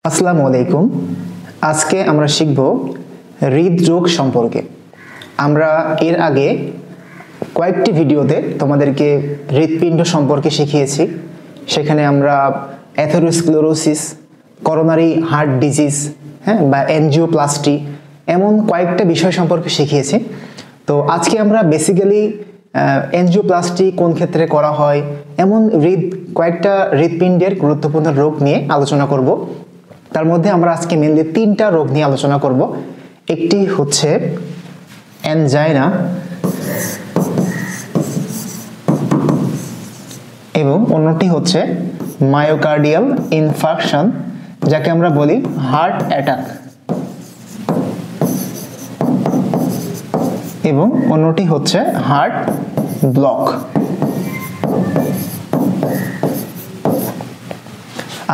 আসসালামু আলাইকুম। আজকে আমরা শিখব হৃদরোগ সম্পর্কে। আমরা এর আগে কয়েকটি ভিডিওতে তোমাদেরকে হৃৎপিণ্ড সম্পর্কে শিখিয়েছি। সেখানে আমরা অ্যাথেরোস্ক্লেরোসিস, করোনারি হার্ট ডিজিজ, বা এনজিওপ্লাস্টি এমন কয়েকটা বিষয় সম্পর্কে শিখিয়েছি। তো আজকে আমরা বেসিক্যালি এনজিওপ্লাস্টি কোন ক্ষেত্রে করা হয় এমন কয়েকটা হৃৎপিণ্ডের গুরুত্বপূর্ণ রোগ নিয়ে আলোচনা করব। তার মধ্যে আমরা আজকে মেনলি তিনটা রোগ নিয়ে আলোচনা করব। একটি হচ্ছে অ্যানজাইনা, এবং অন্যটি হচ্ছে মায়োকার্ডিয়াল ইনফার্কশন, যাকে আমরা বলি হার্ট অ্যাটাক, এবং অন্যটি হচ্ছে হার্ট ব্লক।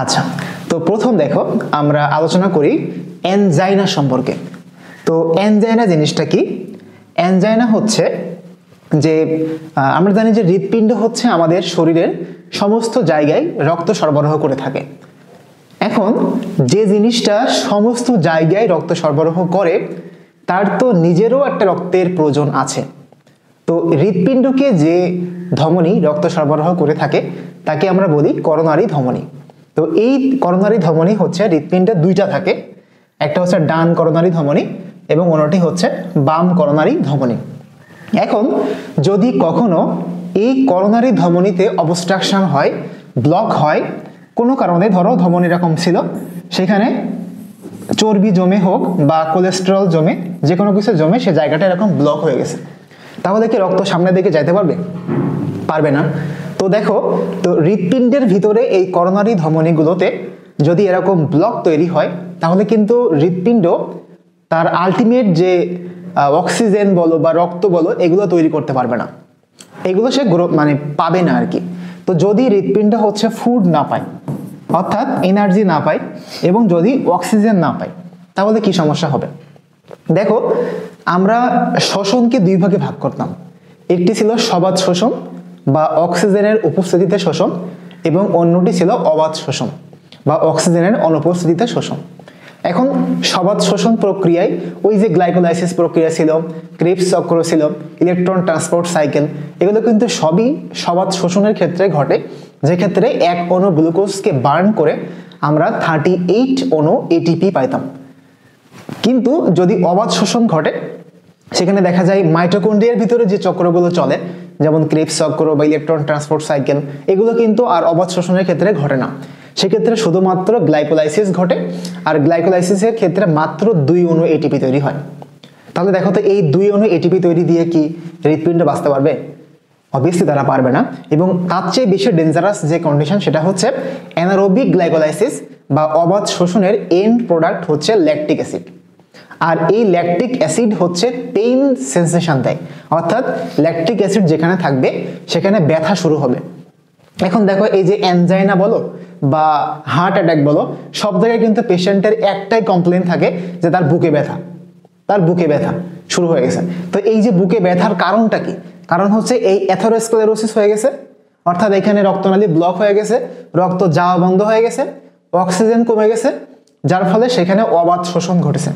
আচ্ছা, তো প্রথম দেখো আমরা আলোচনা করি অ্যানজাইনা সম্পর্কে। তো অ্যানজাইনা জিনিসটা কি? অ্যানজাইনা হচ্ছে যে আমরা জানি যে হৃৎপিণ্ড হচ্ছে আমাদের শরীরের সমস্ত জায়গায় রক্ত সরবরাহ করে থাকে। এখন যে জিনিসটা সমস্ত জায়গায় রক্ত সরবরাহ করে তার তো নিজেরও একটা রক্তের প্রয়োজন আছে। তো হৃৎপিণ্ডকে যে ধমনী রক্ত সরবরাহ করে থাকে তাকে আমরা বলি করোনারি ধমনী। তো এই করোনারি ধমনী হচ্ছে হৃৎপিণ্ডে দুইটা থাকে, একটা হচ্ছে ডান করোনারি ধমনী এবং অন্যটি হচ্ছে বাম করোনারি ধমনী। এখন যদি কখনো এই করোনারি ধমনীতে অবস্ট্রাকশন হয়, ব্লক হয় কোনো কারণে, ধরো ধমনী এরকম ছিল, সেখানে চর্বি জমে হোক বা কোলেস্টেরল জমে, যে কোনো কিছু জমে সে জায়গাটা এরকম ব্লক হয়ে গেছে, তাহলে কি রক্ত সামনের দিকে যাইতে পারবে? পারবে না। তো দেখো, তো হৃৎপিণ্ডের ভিতরে এই করোনারি ধমনীগুলোতে যদি এরকম ব্লক তৈরি হয় তাহলে কিন্তু হৃৎপিণ্ড তার আলটিমেট যে অক্সিজেন বলো বা রক্ত বলো এগুলো তৈরি করতে পারবে না, এগুলো সে পাবে না আর কি। তো যদি হৃৎপিণ্ড হচ্ছে ফুড না পায়, অর্থাৎ এনার্জি না পায়, এবং যদি অক্সিজেন না পায়, তাহলে কি সমস্যা হবে? দেখো, আমরা শ্বসনকে দুই ভাগে ভাগ করতাম। একটি ছিল সবাত শোষণ বা অক্সিজেনের উপস্থিতিতে শোষণ, এবং অন্যটি ছিল অবাত শোষণ বা অক্সিজেনের অনুপস্থিতিতে শোষণ। এখন সবাত শোষণ প্রক্রিয়ায় ওই যে গ্লাইকোলাইসিস প্রক্রিয়া ছিল, ক্রেবস চক্র ছিল, ইলেকট্রন ট্রান্সপোর্ট সাইকেল, এগুলো কিন্তু সবই সবাত শোষণের ক্ষেত্রে ঘটে, যে ক্ষেত্রে 1 অণু গ্লুকোজকে বার্ন করে আমরা 38 অণু এটিপি পাইতাম। কিন্তু যদি অবাত শোষণ ঘটে সেখানে দেখা যায় মাইটোকন্ড্রিয়ার ভিতরে যে চক্রগুলো চলে, যেমন ক্রেবস চক্র বা ইলেকট্রন ট্রান্সপোর্ট সাইকেল, এগুলো কিন্তু আর অবাত শোষণের ক্ষেত্রে ঘটে না। সেক্ষেত্রে শুধুমাত্র গ্লাইকোলাইসিস ঘটে, আর গ্লাইকোলাইসিসের ক্ষেত্রে মাত্র 2 অণু এটিপি তৈরি হয়। তাহলে দেখো তো, এই 2 অণু এটিপি তৈরি দিয়ে কি হৃৎপিণ্ড বাঁচতে পারবে? অবভিয়াসলি তারা পারবে না। এবং তার চেয়ে বেশি ডেঞ্জারাস যে কন্ডিশন সেটা হচ্ছে অ্যানারোবিক গ্লাইকোলাইসিস বা অবাত শোষণের এন্ড প্রোডাক্ট হচ্ছে ল্যাকটিক অ্যাসিড। আর এই ল্যাকটিক অ্যাসিড হচ্ছে পেইন সেন্সেশন দেয়, অর্থাৎ ল্যাকটিক অ্যাসিড যেখানে থাকবে সেখানে ব্যথা শুরু হবে। এখন দেখো, এই যে অ্যানজাইনা বলো বা হার্ট অ্যাটাক বলো, সব জায়গায় কিন্তু পেশেন্টের একটাই কমপ্লেন থাকে যে তার বুকে ব্যথা, তার বুকে ব্যথা শুরু হয়ে গেছে। তো এই যে বুকে ব্যথার কারণটা কি? কারণ হচ্ছে এই অ্যাথেরোস্ক্লেরোসিস হয়ে গেছে, অর্থাৎ এখানে রক্তনালী ব্লক হয়ে গেছে, রক্ত যাওয়া বন্ধ হয়ে গেছে, অক্সিজেন কমে গেছে, যার ফলে সেখানে অবাত শোষণ ঘটেছে।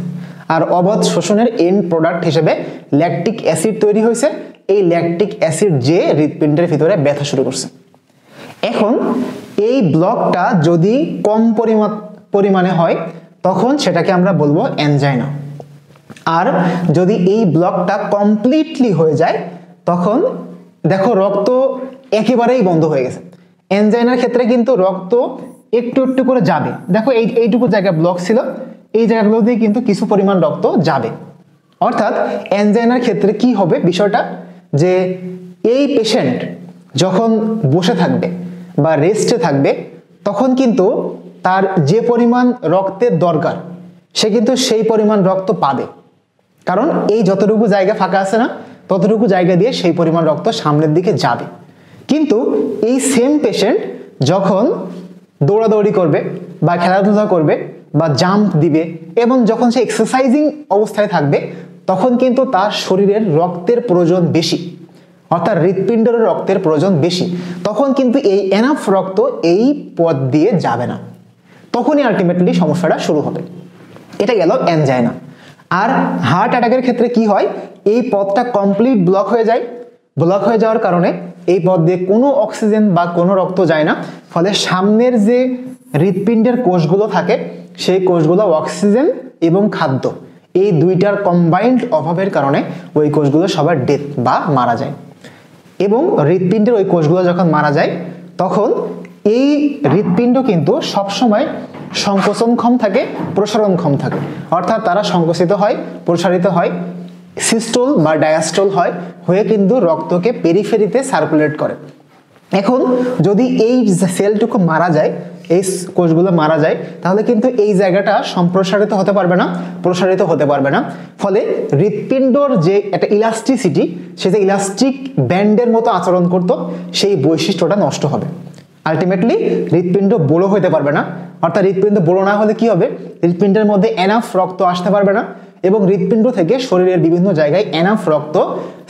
আর অবাত শোষণের এন্ড প্রোডাক্ট হিসেবে ল্যাকটিক অ্যাসিড তৈরি হয়েছে। এই ল্যাকটিক অ্যাসিড যে হৃৎপিণ্ডের ভিতরে ব্যথা শুরু করছে। এখন এই ব্লকটা যদি কম পরিমাণে হয় তখন সেটাকে আমরা বলবো অ্যানজাইনা। আর যদি এই ব্লকটা কমপ্লিটলি হয়ে যায় তখন দেখো রক্ত একেবারেই বন্ধ হয়ে গেছে। অ্যানজাইনার ক্ষেত্রে কিন্তু রক্ত একটু একটু করে যাবে। দেখো এইটুকু জায়গা ব্লক ছিল, এই জায়গাগুলো দিয়ে কিন্তু কিছু পরিমাণ রক্ত যাবে। অর্থাৎ অ্যানজাইনার ক্ষেত্রে কি হবে বিষয়টা, যে এই পেশেন্ট যখন বসে থাকবে বা রেস্টে থাকবে তখন কিন্তু তার যে পরিমাণ রক্তের দরকার সে কিন্তু সেই পরিমাণ রক্ত পাবে, কারণ এই যতটুকু জায়গা ফাঁকা আছে না, ততটুকু জায়গা দিয়ে সেই পরিমাণ রক্ত সামনের দিকে যাবে। কিন্তু এই সেম পেশেন্ট যখন দৌড়াদৌড়ি করবে বা খেলাধুলা করবে বা জাম্প দিবে, এবং যখন সে এক্সারসাইজিং অবস্থায় থাকবে তখন কিন্তু তার শরীরের রক্তের প্রয়োজন বেশি, অর্থাৎ হৃৎপিণ্ডের রক্তের প্রয়োজন বেশি, তখন কিন্তু এই এনাফ রক্ত এই পথ দিয়ে যাবে না। তখনই আলটিমেটলি সমস্যাটা শুরু হবে। এটা গেল অ্যানজাইনা। আর হার্ট অ্যাটাকের ক্ষেত্রে কি হয়, এই পথটা কমপ্লিট ব্লক হয়ে যায়। ব্লক হয়ে যাওয়ার কারণে এই পথ দিয়ে কোনো অক্সিজেন বা কোনো রক্ত যায় না, ফলে সামনের যে হৃৎপিণ্ডের কোষগুলো থাকে সেই কোষগুলো অক্সিজেন এবং খাদ্য এই দুইটার কম্বাইন্ড অভাবের কারণে ওই কোষগুলো সবার ডেথ বা মারা যায়। এবং হৃৎপিণ্ডের ওই কোষগুলো যখন মারা যায় তখন এই হৃৎপিণ্ড কিন্তু সবসময় সংকোচনক্ষম থাকে, প্রসারণক্ষম থাকে, অর্থাৎ তারা সংকুচিত হয়, প্রসারিত হয়, সিস্টোল বা ডায়াস্টোল হয়, হয়ে কিন্তু রক্তকে পেরিফেরিতে সার্কুলেট করে। এখন যদি এই সেলটুকু মারা যায়, এই কোষগুলো মারা যায়, তাহলে কিন্তু এই জায়গাটা সম্প্রসারিত হতে পারবে না, প্রসারিত হতে পারবে না। ফলে হৃৎপিণ্ডর যে একটা ইলাস্টিসিটি, সে যে ইলাস্টিক ব্যান্ডের মতো আচরণ করত, সেই বৈশিষ্ট্যটা নষ্ট হবে। আলটিমেটলি হৃৎপিণ্ড বড় হতে পারবে না। অর্থাৎ হৃৎপিণ্ড বড় না হলে কি হবে, হৃৎপিণ্ডের মধ্যে এনাফ রক্ত আসতে পারবে না এবং হৃৎপিণ্ড থেকে শরীরের বিভিন্ন জায়গায় এনাফ রক্ত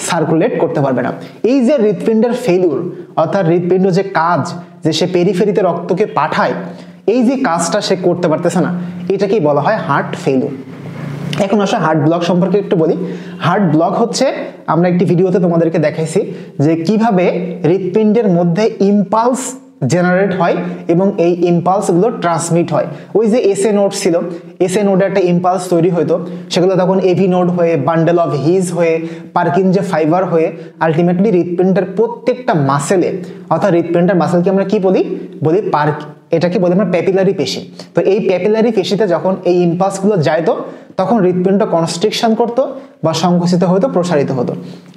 সার্কুলেট করতে পারবে না। এই যে হৃৎপিণ্ডের ফেলিউর, অর্থাৎ হৃৎপিণ্ড যে কাজ, যে সে পেরিফেরিতে রক্তকে পাঠায়, এই যে কাজটা সে করতে পারতেছে না, এটাকেই বলা হয় হার্ট ফেলিউর। এখন আসলে হার্ট ব্লক সম্পর্কে একটু বলি। হার্ট ব্লক হচ্ছে, আমরা একটি ভিডিওতে তোমাদেরকে দেখাইছি যে কিভাবে হৃৎপিণ্ডের মধ্যে ইম্পালস জেনারেট হয় এবং এই ইম্পালসগুলো ট্রান্সমিট হয়। ওই যে এসএ নোড ছিল, এসএ নোডে একটা ইম্পালস তৈরি হতো, সেগুলো তখন এভি নোড হয়ে, বান্ডেল অফ হিজ হয়ে, পার্কিনজে ফাইবার হয়ে আলটিমেটলি হৃৎপিণ্ডের প্রত্যেকটা মাসেলে, অর্থাৎ হৃৎপিণ্ডের মাসেলকে আমরা কি বলি, এটাকে বলি আমরা প্যাপিলারি পেশি। তো এই প্যাপিলারি পেশিতে যখন এই ইম্পালসগুলো যাইতো তখন হৃৎপিণ্ড কনস্ট্রিকশন করতো বা সংকুচিত হতো, প্রসারিত হতো।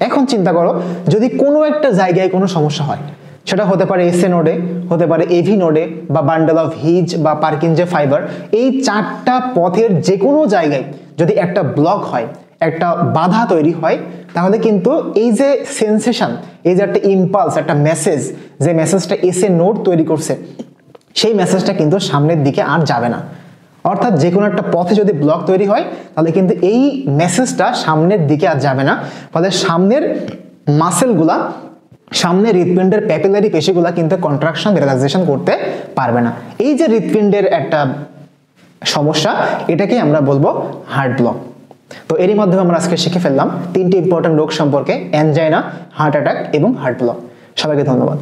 এখন চিন্তা করো, যদি কোনো একটা জায়গায় কোনো সমস্যা হয়, সেটা হতে পারে এসএ নোডে, হতে পারে এভি নোডে বা বান্ডেল অফ হিজ বা পার্কিনজে ফাইবার, এই চারটা পথের যে কোনো জায়গায় যদি একটা ব্লক হয়, একটা বাধা তৈরি হয়, তাহলে কিন্তু এই যে সেন্সেশন, এই যে একটা ইম্পালস, একটা মেসেজ, যে মেসেজটা এসএ নোড তৈরি করছে, সেই মেসেজটা কিন্তু সামনের দিকে আর যাবে না। অর্থাৎ যে কোনো একটা পথে যদি ব্লক তৈরি হয় তাহলে কিন্তু এই মেসেজটা সামনের দিকে আর যাবে না, ফলে সামনের মাসেলগুলা, সামনের হৃৎপিণ্ডের প্যাপিলারি পেশিগুলা কিন্তু কন্ট্রাকশন, রিল্যাক্সেশন করতে পারবে না। এই যে হৃৎপিণ্ডের একটা সমস্যা, এটাকে আমরা বলবো হার্ট ব্লক। তো এরই মাধ্যমে আমরা আজকে শিখে ফেললাম তিনটি ইম্পর্টেন্ট রোগ সম্পর্কে, অ্যানজাইনা, হার্ট অ্যাটাক এবং হার্ট ব্লক। সবাইকে ধন্যবাদ।